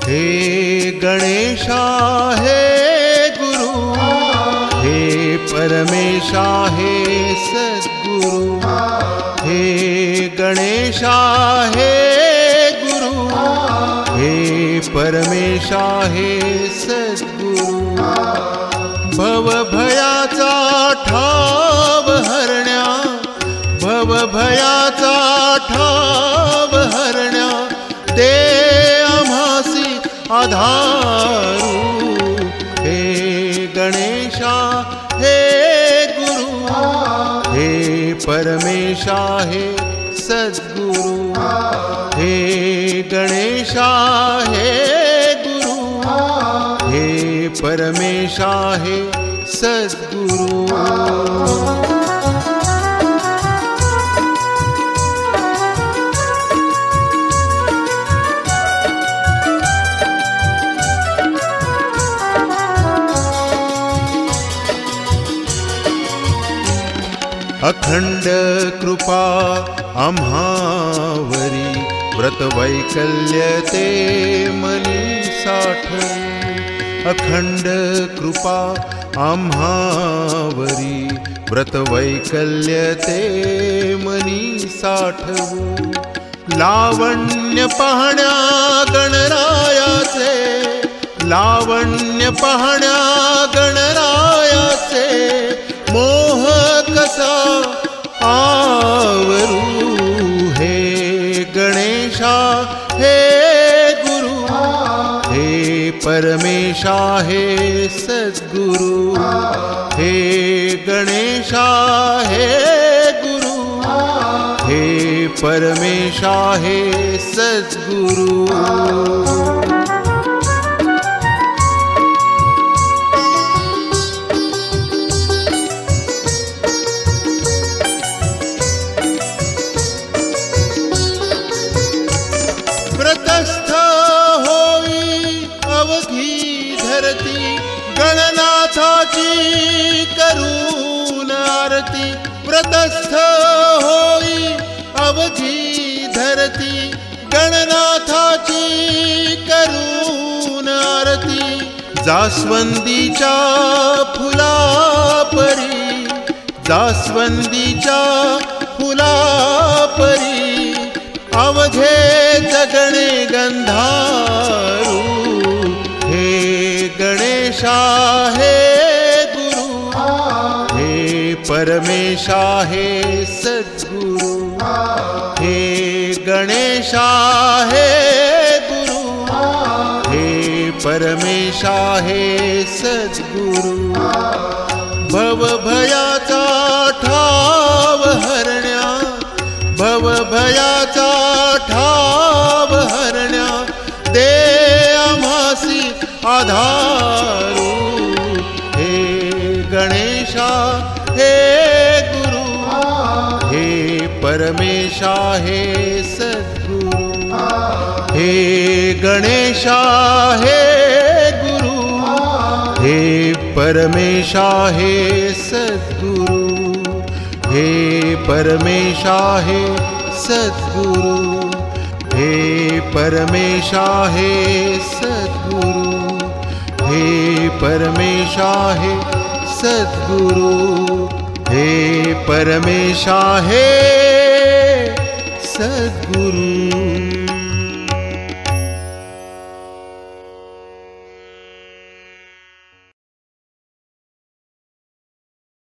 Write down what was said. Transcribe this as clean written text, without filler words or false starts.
हे गणेशा हे गुरु, हे परमेशा हे सद्गुरु। हे गणेशा हे गुरु, हे परमेशा हे सद्गुरु। भवभयाचा ठाव हरण्या, भवभयाचा ठाव हरण्या, दे आम्हासी आधारू। हे गणेशा हे गुरु, हे परमेशा हे सद्गुरु। हे गणेशा हे गुरु, हे परमेशा हे सद्गुरु। अखंड कृपा आम्हावरी, व्रत वैकल्य ते मनी साठवू। अखंड कृपा आम्हावरी, व्रत वैकल्य ते मनी साठवू। लावण्य पाहण्या गणरायाचे, लावण्य पाहण्या गणरायाचे, मोह कसा आवरू। हे गणेशा हे गुरु, हे परमेशा हे सद्गुरु। हे गणेशा हे गुरु, हे परमेशा हे सद्गुरु। व्रतस्थ होई अवघी धरती, गणनाथाची करून आरती। व्रतस्थ होई अवघी धरती, गणनाथाची करून आरती। जास्वंदीच्या फुलापरी, जास्वंदीच्या फुलापरी, अवघे जगणे गंधारू। हे गणेशा हे गुरु, हे परमेशा हे सद्गुरु। हे गणेशा हे गुरु, हे परमेशा हे सद्गुरु। भवभयाचा ठाव हरण्या, भवभयाचा ठाव हरण्या, दे आम्हासी आधारू। हे गणेशा हे गुरु, हे परमेशा हे सद्गुरु। हे गणेशा हे गुरु, हे परमेशा हे सद्गुरु। हे परमेशा हे सद्गुरु, हे परमेशा हे सद्गुरु। हे परमेशा हे सद्गुरु, हे परमेशा हे सद्गुरु।